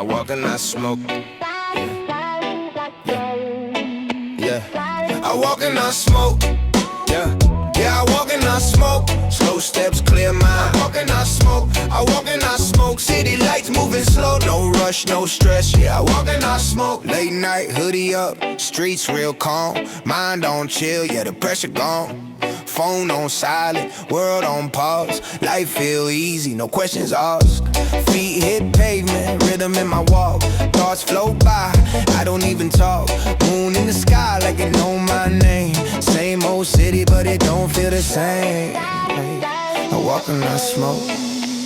walk and I smoke. Yeah. I walk and I smoke. Yeah. Yeah, I walk and I smoke. Slow steps, clear mind. I walk and I smoke. I walk and I smoke. City lights moving slow. No rush, no stress. Yeah, I walk and I smoke. Late night, hoodie up. Streets real calm. Mind on chill, yeah, the pressure gone. Phone on silent, world on pause. Life feel easy, no questions asked. Feet hit pavement, rhythm in my walk. Thoughts flow by, I don't even talk. Moon in the sky like it know my name. Same old city, but it don't feel the same. I walk and I smoke,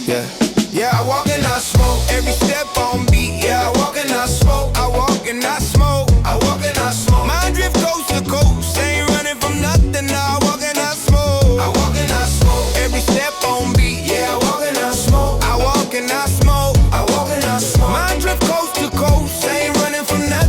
yeah. Yeah, I walk and I smoke. Every step on beat, yeah, I walk and I smoke. I walk and I smoke. I walk and I smoke. Mind drift coast to coast, ain't running from nothing. I walk and I smoke. I walk and I smoke. Every step on beat, yeah, I walk and I smoke. I walk and I smoke. I walk and I smoke. Mind drift coast to coast, ain't running from nothing.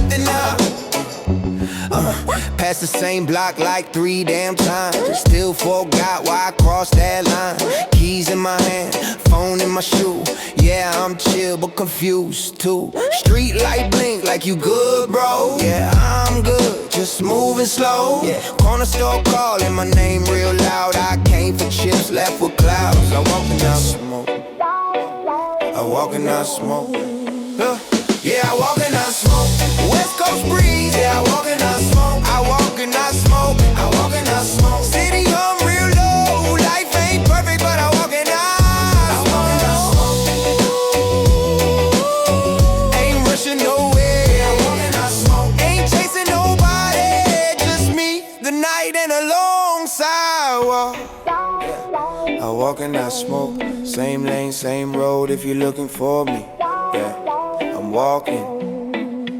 Past the same block like 3 damn times. Still forgot why I crossed that line. Keys in my hand, phone in my shoe. Yeah, I'm chill but confused too. Street light blink like you good, bro. Yeah, I'm good, just moving slow. Yeah, corner store calling my name real loud. I came for chips, left with clouds. I walk and I smoke. I walk and I smoke. Yeah, I walk and I smoke. West Coast breeze, yeah, I walk and I smoke. I walk and I smoke. I walk and I smoke. City on real low. Life ain't perfect, but I walk and I smoke. Ain't rushing nowhere. Yeah, I walk and I smoke. Ain't chasing nobody, just me, the night, and a long sidewalk. I walk and I smoke. Same lane, same road if you're looking for me. Yeah, I'm walking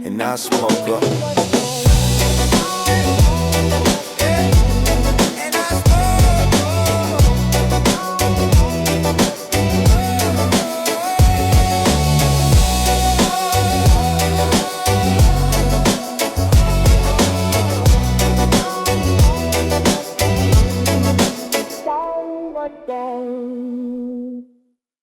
and I smoke up.